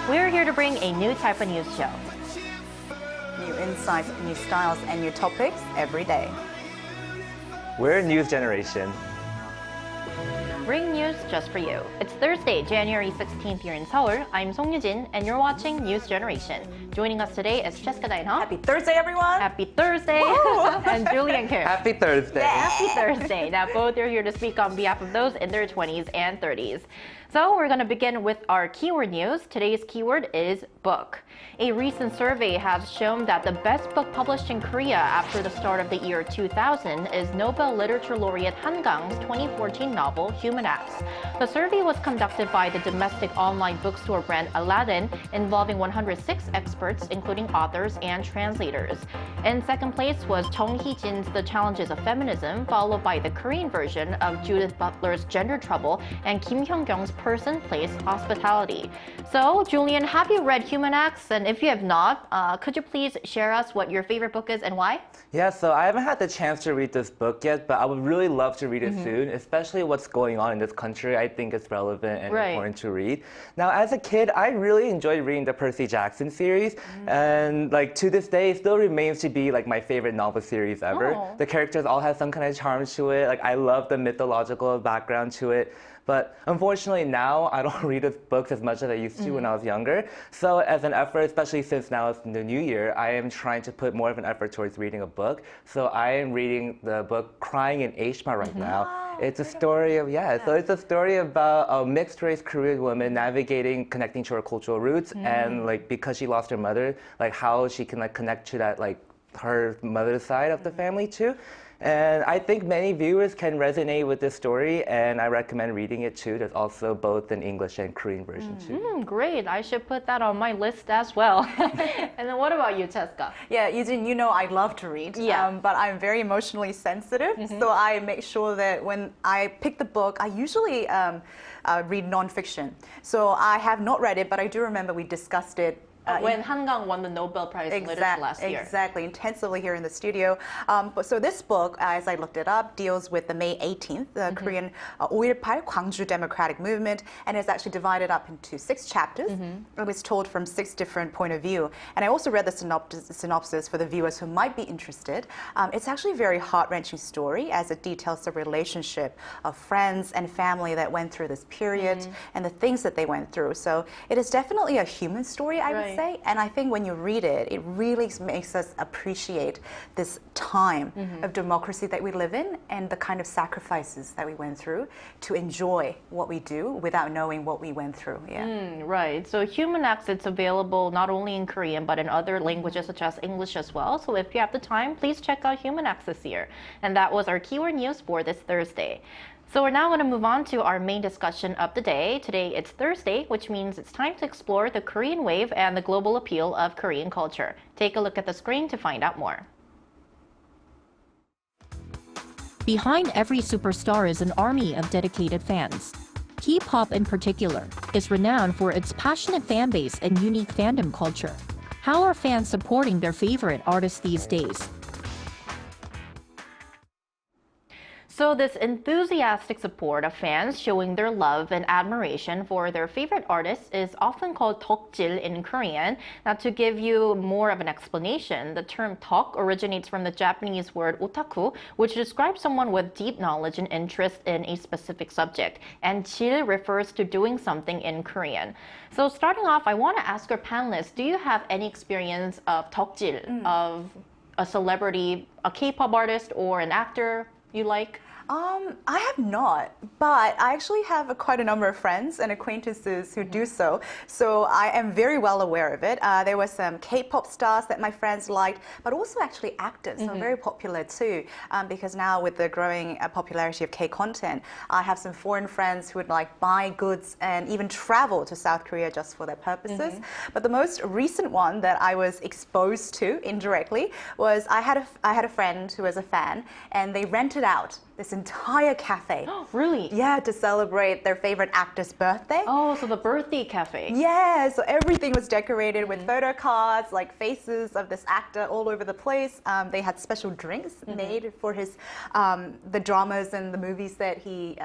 We're here to bring a new type of news show. New insights, new styles, and new topics every day. We're a news generation. Bring news just for you. It's Thursday, January 16th here in Seoul. I'm Song Yujin, and you're watching News Generation. Joining us today is Jessica Dainha. Happy Thursday, everyone! Happy Thursday! And Julian Kim. Happy Thursday. Yeah, happy Thursday. Now, both are here to speak on behalf of those in their 20s and 30s. So we're going to begin with our keyword news. Today's keyword is book. A recent survey has shown that the best book published in Korea after the start of the year 2000 is Nobel Literature Laureate Han Kang's 2014 novel, Human Acts. The survey was conducted by the domestic online bookstore brand Aladdin, involving 106 experts, including authors and translators. In second place was Chung Hee-jin's The Challenges of Feminism, followed by the Korean version of Judith Butler's Gender Trouble and Kim Hyung-kyung's Person, Place, Hospitality. So, Julian, have you read Human Acts? And if you have not, could you please share us what your favorite book is and why? Yeah, so I haven't had the chance to read this book yet, but I would really love to read it soon, especially what's going on in this country. I think it's relevant and important to read. Now, as a kid, I really enjoyed reading the Percy Jackson series, and like to this day, it still remains to be like my favorite novel series ever. The characters all have some kind of charm to it. Like I love the mythological background to it. But unfortunately now, I don't read books as much as I used to when I was younger. So as an effort, especially since now it's the new year, I am trying to put more of an effort towards reading a book. So I am reading the book Crying in Aeshma right now. It's a story of, so it's a story about a mixed race Korean woman navigating, connecting to her cultural roots. And like, because she lost her mother, like how she can like connect to that, like her mother's side of the family too. And I think many viewers can resonate with this story, and I recommend reading it too. There's also both an English and Korean version too. Great, I should put that on my list as well. And then what about you, Cheska? Yeah, Eugene, you know I love to read, but I'm very emotionally sensitive. So I make sure that when I pick the book, I usually read nonfiction. So I have not read it, but I do remember we discussed it when Han Kang won the Nobel Prize in Literature last year. Exactly, intensively here in the studio. So this book, as I looked it up, deals with the May 18th, the Korean 5.18 Gwangju Democratic Movement, and is actually divided up into 6 chapters. It was told from 6 different points of view. And I also read the synopsis for the viewers who might be interested. It's actually a very heart-wrenching story as it details the relationship of friends and family that went through this period and the things that they went through. So it is definitely a human story, I would say. And I think when you read it, it really makes us appreciate this time of democracy that we live in and the kind of sacrifices that we went through to enjoy what we do without knowing what we went through. Right. So Human Acts, it's available not only in Korean, but in other languages such as English as well. So if you have the time, please check out Human Acts this year. And that was our keyword news for this Thursday. So we're now going to move on to our main discussion of the day. Today it's Thursday, which means it's time to explore the Korean wave and the global appeal of Korean culture. Take a look at the screen to find out more. Behind every superstar is an army of dedicated fans. Kpop in particular is renowned for its passionate fan base and unique fandom culture. How are fans supporting their favorite artists these days? So this enthusiastic support of fans showing their love and admiration for their favorite artists is often called 덕질 in Korean. Now to give you more of an explanation, the term 덕 originates from the Japanese word otaku, which describes someone with deep knowledge and interest in a specific subject. And 질 refers to doing something in Korean. So starting off, I want to ask our panelists, do you have any experience of 덕질, of a celebrity, a K-pop artist or an actor you like? I have not, but I actually have quite a number of friends and acquaintances who do so. So I am very well aware of it. There were some K-pop stars that my friends liked, but also actually actors are very popular too. Because now with the growing popularity of K-content, I have some foreign friends who would like buy goods and even travel to South Korea just for their purposes. But the most recent one that I was exposed to indirectly was I had a friend who was a fan, and they rented out this entire cafe. Really? Yeah, to celebrate their favorite actor's birthday. Oh, so the birthday cafe. Yeah, so everything was decorated with photo cards, like faces of this actor all over the place. They had special drinks made for his the dramas and the movies that he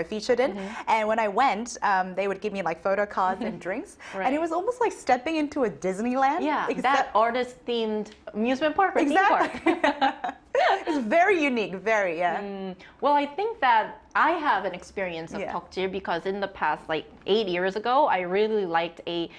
featured in. And when I went, they would give me like photo cards and drinks, and it was almost like stepping into a Disneyland. Yeah, that artist-themed amusement park or theme park. It's very unique, very, Well, I think that I have an experience of 덕질 because in the past, like 8 years ago, I really liked a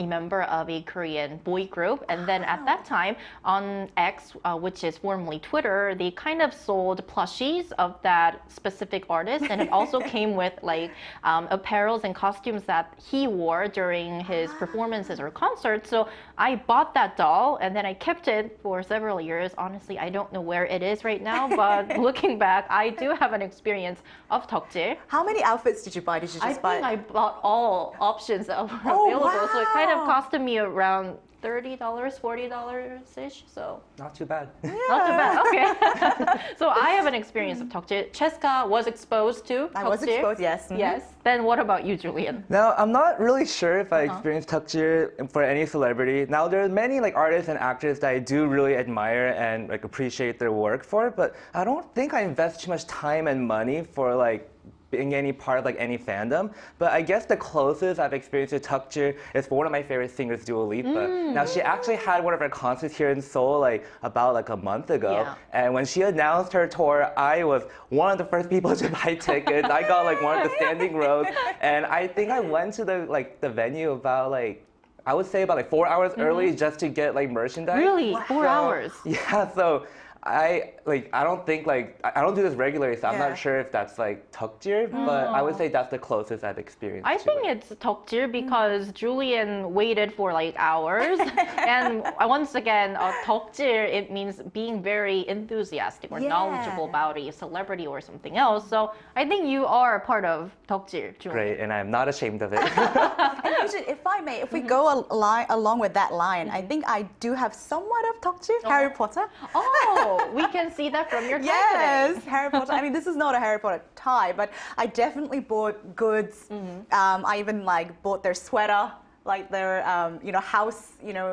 member of a Korean boy group. And then at that time on X, which is formerly Twitter, they kind of sold plushies of that specific artist. And it also came with like apparels and costumes that he wore during his performances or concerts. So I bought that doll and then I kept it for several years. Honestly, I don't know where it is right now, but looking back, I do have an experience of 덕질. How many outfits did you buy? Did you just buy? I think I bought all options that were available, so it kind of costed me around $30, $40-ish, so. Not too bad. Not too bad, okay. So I have an experience of 덕질. Cheska was exposed to 덕질. I was exposed, yes. Yes. Then what about you, Julian? Now, I'm not really sure if I experienced 덕질 for any celebrity. Now, there are many like artists and actors that I do really admire and like appreciate their work for, but I don't think I invest too much time and money for like being any part of like any fandom. But I guess the closest I've experienced with 덕질 is for one of my favorite singers, Dua Lipa. Now she actually had one of her concerts here in Seoul like about like a month ago. Yeah. And when she announced her tour, I was one of the first people to buy tickets. I got like one of the standing rows. And I think I went to the venue about like, I would say about like 4 hours early just to get like merchandise. Really? 4 hours? Yeah, so I don't think I don't do this regularly, so I'm not sure if that's like 덕질, but I would say that's the closest I've experienced. I think it's 덕질 because Julian waited for like hours, and once again, 덕질, it means being very enthusiastic or knowledgeable about a celebrity or something else. So I think you are a part of 덕질, Julian. Great, and I'm not ashamed of it. If I may, if we go along with that line, I think I do have somewhat of 덕질, Harry Potter. Oh. We can see that from your tie Yes, today. Harry Potter. I mean, this is not a Harry Potter tie, but I definitely bought goods. I even like bought their sweater, like their house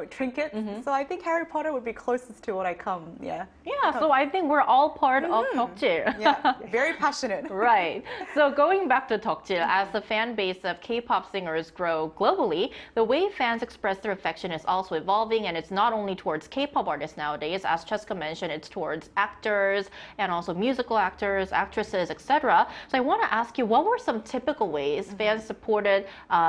trinket. So I think Harry Potter would be closest to what I come. Yeah. Yeah. So I think we're all part of 덕질. Yeah. Very passionate. Right. So going back to 덕질, as the fan base of K-pop singers grow globally, the way fans express their affection is also evolving, and it's not only towards K-pop artists nowadays. As Cheska mentioned, it's towards actors and also musical actors, actresses, etc. So I want to ask you, what were some typical ways fans supported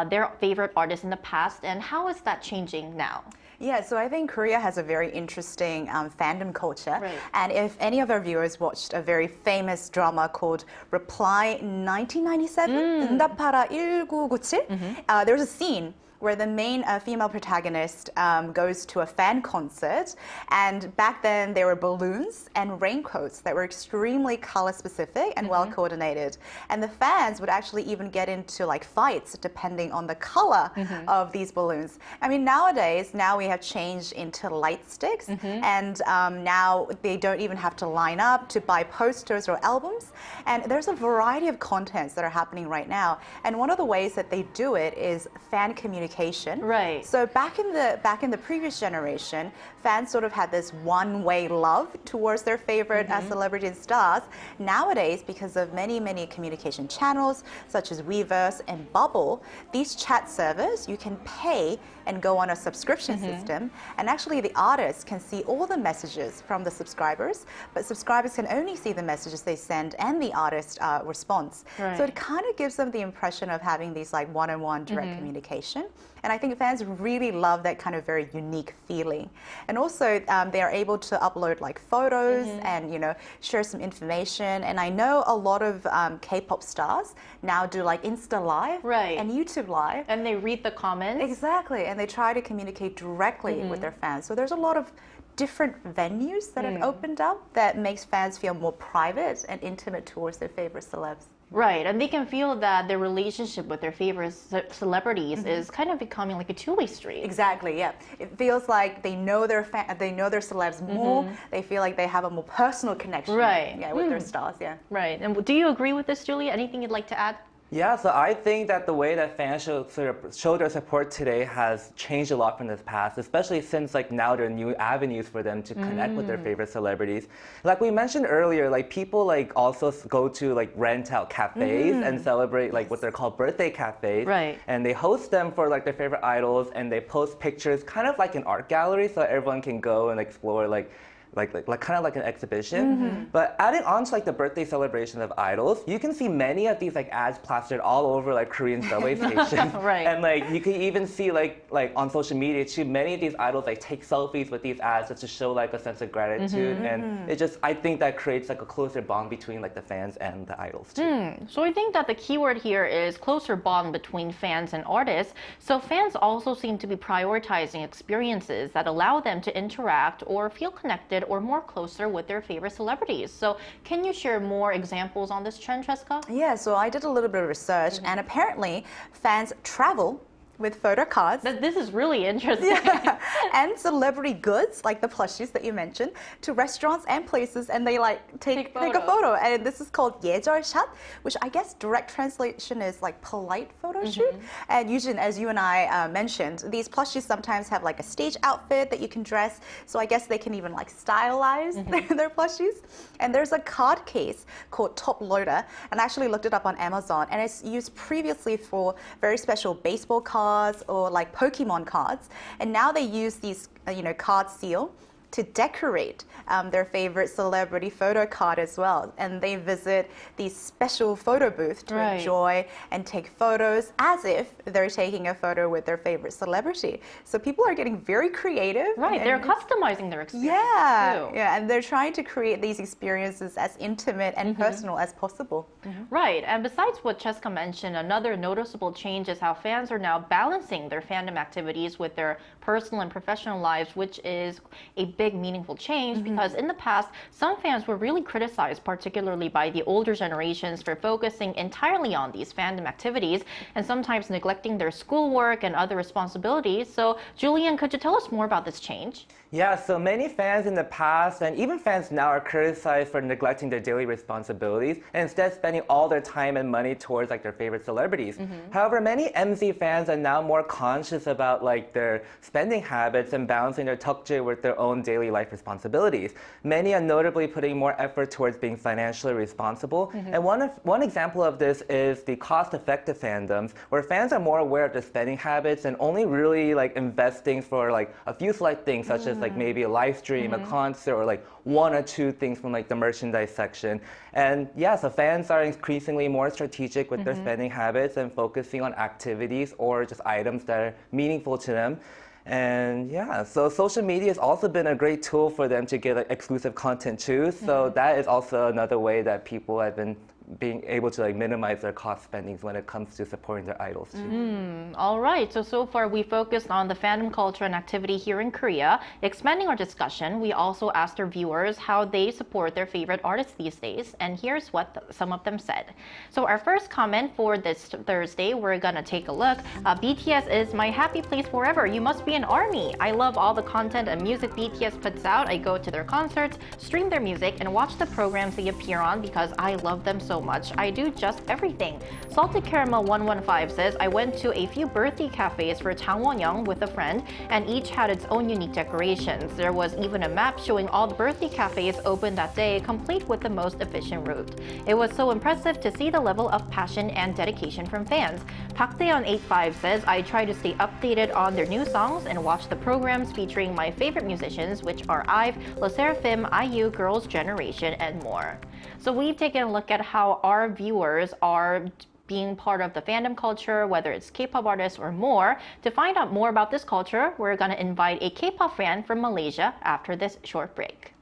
their favorite artists in the past, and how is that changing now? Yeah, so I think Korea has a very interesting fandom culture. Right. And if any of our viewers watched a very famous drama called Reply 1997, 응답하라 1997, there's a scene where the main female protagonist goes to a fan concert, and back then there were balloons and raincoats that were extremely color specific and well coordinated, and the fans would actually even get into like fights depending on the color of these balloons. I mean, nowadays, now we have changed into light sticks, and now they don't even have to line up to buy posters or albums, and there's a variety of contents that are happening right now, and one of the ways that they do it is fan communication. Right. So back in the previous generation, fans sort of had this one-way love towards their favorite celebrity and stars. Nowadays, because of many communication channels such as Weverse and Bubble, these chat servers, you can pay and go on a subscription system, and actually the artists can see all the messages from the subscribers, but subscribers can only see the messages they send and the artist response. Right. So it kind of gives them the impression of having these like one-on-one direct communication. And I think fans really love that kind of very unique feeling. And also they are able to upload like photos and share some information. And I know a lot of K-pop stars now do like Insta Live and YouTube Live. And they read the comments. Exactly. And they try to communicate directly with their fans. So there's a lot of different venues that have opened up that makes fans feel more private and intimate towards their favorite celebs. Right, and they can feel that their relationship with their favorite celebrities is kind of becoming like a two-way street. Exactly, yeah. It feels like they know their celebs more. They feel like they have a more personal connection, right? Yeah, with their stars, yeah. Right, and do you agree with this, Julia? Anything you'd like to add? Yeah, so I think that the way that fans show their support today has changed a lot from this past, especially since like now there are new avenues for them to connect with their favorite celebrities. Like we mentioned earlier, like people like also go to like rent out cafes and celebrate like what they're called birthday cafes. Right. And they host them for like their favorite idols and they post pictures kind of like an art gallery so everyone can go and explore like kind of like an exhibition. But adding on to like the birthday celebrations of idols, you can see many of these like ads plastered all over like Korean subway stations. Right. And like you can even see like on social media too, many of these idols like take selfies with these ads just to show like a sense of gratitude. And it just, I think that creates like a closer bond between like the fans and the idols too. So I think that the keyword here is closer bond between fans and artists. So fans also seem to be prioritizing experiences that allow them to interact or feel connected or more closer with their favorite celebrities. So can you share more examples on this trend, Cheska? Yeah, so I did a little bit of research, and apparently fans travel with photo cards. This is really interesting. Yeah. And celebrity goods, like the plushies that you mentioned, to restaurants and places, and they like take a photo. And this is called 예절샷, which I guess direct translation is like polite photo shoot. And usually, as you and I mentioned, these plushies sometimes have like a stage outfit that you can dress. So I guess they can even like stylize their plushies. And there's a card case called Top Loader, and I actually looked it up on Amazon, and it's used previously for very special baseball cards or like Pokemon cards, and now they use these card seal to decorate their favorite celebrity photo card as well. And they visit these special photo booths to enjoy and take photos as if they're taking a photo with their favorite celebrity. So people are getting very creative. Right, they're customizing their experience too. Yeah, and they're trying to create these experiences as intimate and personal as possible. Right, and besides what Cheska mentioned, another noticeable change is how fans are now balancing their fandom activities with their personal and professional lives, which is a big meaningful change because in the past, some fans were really criticized, particularly by the older generations, for focusing entirely on these fandom activities and sometimes neglecting their schoolwork and other responsibilities. So, Julian, could you tell us more about this change? Yeah, so many fans in the past and even fans now are criticized for neglecting their daily responsibilities and instead spending all their time and money towards like their favorite celebrities. However, many MZ fans are now more conscious about like their spending habits and balancing their 덕질 with their own daily life responsibilities. Many are notably putting more effort towards being financially responsible. And one example of this is the cost-effective fandoms, where fans are more aware of their spending habits and only really like investing for like a few select things such as like maybe a live stream, a concert, or like one or two things from like the merchandise section. And yeah, so fans are increasingly more strategic with their spending habits and focusing on activities or just items that are meaningful to them. And yeah, so social media has also been a great tool for them to get like, exclusive content too. So that is also another way that people have been being able to like minimize their cost spendings when it comes to supporting their idols too. All right, so far we focused on the fandom culture and activity here in Korea. Expanding our discussion, we also asked our viewers how they support their favorite artists these days, and here's what some of them said. So our first comment for this Thursday, we're gonna take a look. BTS is my happy place forever. You must be an ARMY. I love all the content and music BTS puts out. I go to their concerts, stream their music, and watch the programs they appear on because I love them so much. I do just everything. Salted Caramel 115 says, I went to a few birthday cafes for Changwon-young with a friend, and each had its own unique decorations. There was even a map showing all the birthday cafes open that day, complete with the most efficient route. It was so impressive to see the level of passion and dedication from fans. Park Daeon85 says, I try to stay updated on their new songs and watch the programs featuring my favorite musicians, which are IVE, LE SSERAFIM, IU, Girls' Generation, and more. So we've taken a look at how our viewers are being part of the fandom culture, whether it's K-pop artists or more. To find out more about this culture, we're going to invite a K-pop fan from Malaysia after this short break.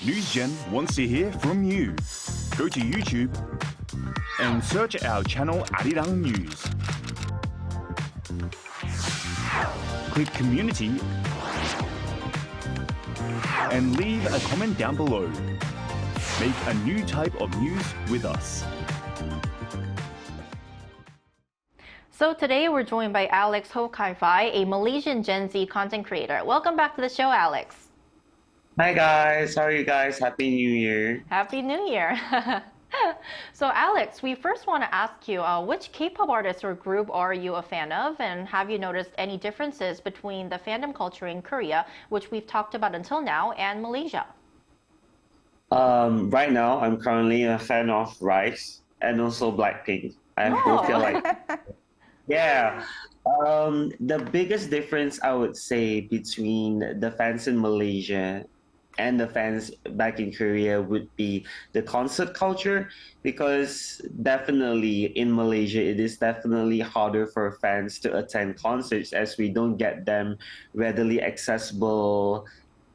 NewsGen wants to hear from you. Go to YouTube and search our channel Arirang News. click community and leave a comment down below. Make a new type of news with us. So today we're joined by Alex Hokaifai, a Malaysian Gen Z content creator. Welcome back to the show, Alex. Hi guys, how are you guys? Happy New Year. Happy New Year. So Alex, we first want to ask you, which K-pop artist or group are you a fan of? And have you noticed any differences between the fandom culture in Korea, which we've talked about until now, and Malaysia? Right now, I'm currently a fan of Rice and also Blackpink. I both feel like, yeah. The biggest difference I would say between the fans in Malaysia and the fans back in Korea would be the concert culture, because definitely in Malaysia, it is definitely harder for fans to attend concerts as we don't get them readily accessible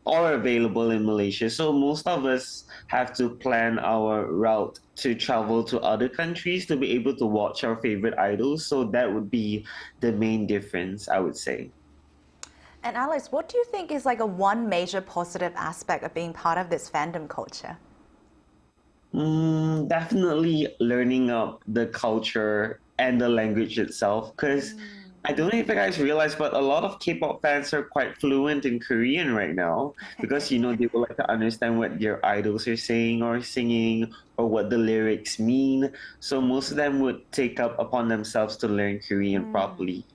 or available in Malaysia. So most of us have to plan our route to travel to other countries to be able to watch our favorite idols. So that would be the main difference, I would say. And Alex, what do you think is like a one major positive aspect of being part of this fandom culture? Definitely learning up the culture and the language itself, because I don't know if you guys realize, but a lot of K-pop fans are quite fluent in Korean right now, because they would like to understand what their idols are saying or singing or what the lyrics mean. So most of them would take up upon themselves to learn Korean properly.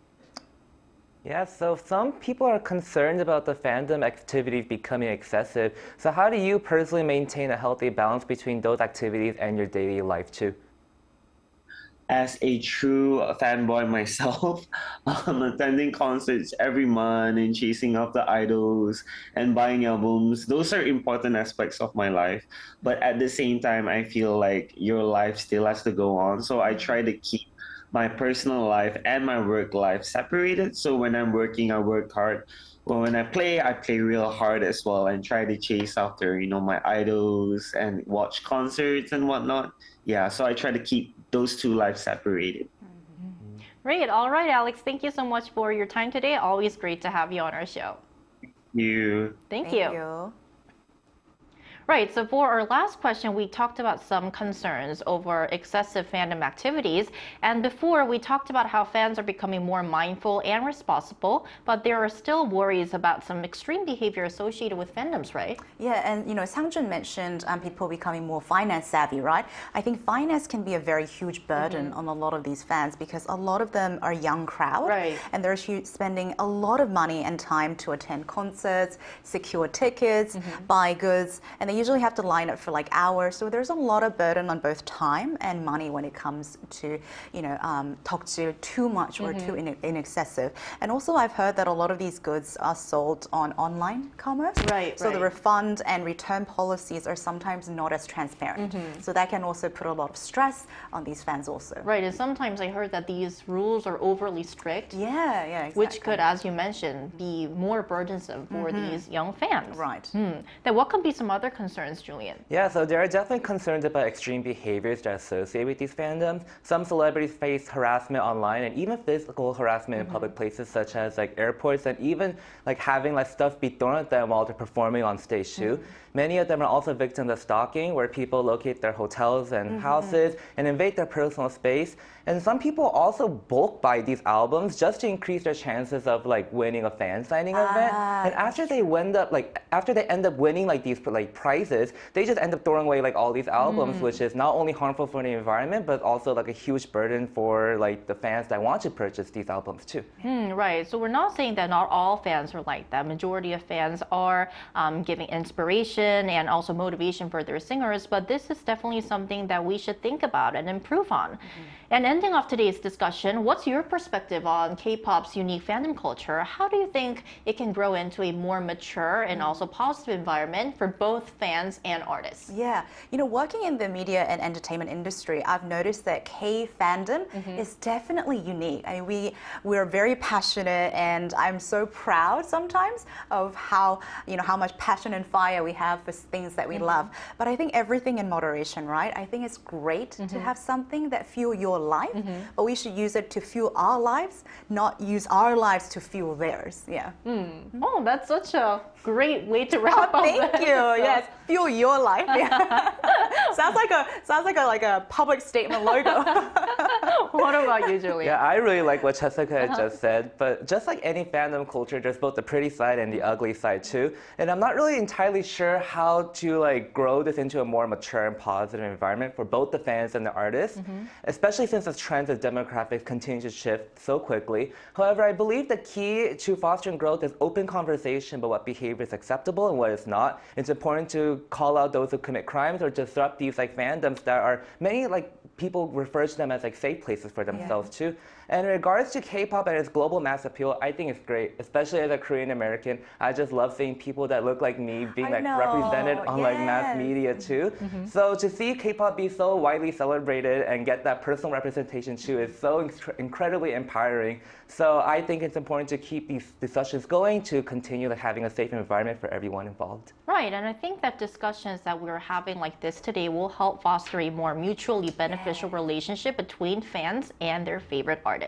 Yeah, so some people are concerned about the fandom activities becoming excessive. So how do you personally maintain a healthy balance between those activities and your daily life too? As a true fanboy myself, attending concerts every month and chasing after idols and buying albums, those are important aspects of my life. But at the same time, I feel like your life still has to go on. So I try to keep my personal life and my work life separated. So when I'm working, I work hard. But when I play real hard as well and try to chase after, my idols and watch concerts and whatnot. Yeah, so I try to keep those two lives separated. Great. All right, Alex, thank you so much for your time today. Always great to have you on our show. Thank you. Thank you. Right, so for our last question, we talked about some concerns over excessive fandom activities. And before, we talked about how fans are becoming more mindful and responsible, but there are still worries about some extreme behavior associated with fandoms, right? Yeah, and Sang-jun mentioned people becoming more finance savvy, right? I think finance can be a very huge burden on a lot of these fans, because a lot of them are young crowd, right, and they're spending a lot of money and time to attend concerts, secure tickets, buy goods, and they usually have to line up for like hours. So there's a lot of burden on both time and money when it comes to, talk to too much or too in excessive. And also I've heard that a lot of these goods are sold on online commerce. Right. So the refund and return policies are sometimes not as transparent. So that can also put a lot of stress on these fans also. Right, and sometimes I heard that these rules are overly strict. Yeah, exactly. Which could, as you mentioned, be more burdensome for these young fans. Right. Then what could be some other concerns, Julian? Yeah, so there are definitely concerns about extreme behaviors that associate with these fandoms. Some celebrities face harassment online and even physical harassment in public places such as like airports, and even like having like stuff be thrown at them while they're performing on stage too. Many of them are also victims of stalking, where people locate their hotels and houses and invade their personal space. And some people also bulk buy these albums just to increase their chances of like winning a fan signing event. And after they end up winning like these like prizes, they just end up throwing away like all these albums, which is not only harmful for the environment, but also like a huge burden for like the fans that want to purchase these albums too. Right. So we're not saying that not all fans are like that. Majority of fans are giving inspiration and also motivation for their singers, but this is definitely something that we should think about and improve on. And ending off today's discussion, what's your perspective on K-pop's unique fandom culture? How do you think it can grow into a more mature and also positive environment for both fans and artists. Yeah, you know, working in the media and entertainment industry, I've noticed that K fandom is definitely unique. I mean, we're very passionate, and I'm so proud sometimes of how, you know, how much passion and fire we have for things that we love. But I think everything in moderation, right? I think it's great to have something that fuel your life, but we should use it to fuel our lives, not use our lives to fuel theirs. Yeah. Oh, that's such a great way to wrap up. Thank you. Yes, fuel your life. Yeah. sounds like a public statement logo. What about you, Julian? Yeah, I really like what Jessica had just said, but just like any fandom culture, there's both the pretty side and the ugly side too. And I'm not really entirely sure how to like grow this into a more mature and positive environment for both the fans and the artists, especially since the trends of demographics continue to shift so quickly. However, I believe the key to fostering growth is open conversation about what behavior is acceptable and what is not. It's important to call out those who commit crimes or disrupt these like fandoms that are many like people refer to them as like safe places for themselves too. And in regards to K-pop and its global mass appeal, I think it's great, especially as a Korean American. I just love seeing people that look like me being like represented on like mass media too. So to see K-pop be so widely celebrated and get that personal representation too is so incredibly empowering. So I think it's important to keep these discussions going to continue like having a safe environment for everyone involved. Right, and I think that discussions that we're having like this today will help foster a more mutually beneficial relationship between fans and their favorite artists.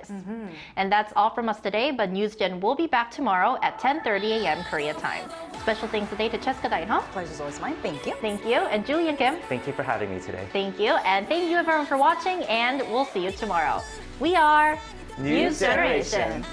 And that's all from us today, but NewsGen will be back tomorrow at 10:30 a.m. Korea time. Special thanks today to Cheska Dainho. Pleasure's always mine. Thank you. Thank you. And Julian Kim. Thank you for having me today. Thank you. And thank you everyone for watching, and we'll see you tomorrow. We are News Generation.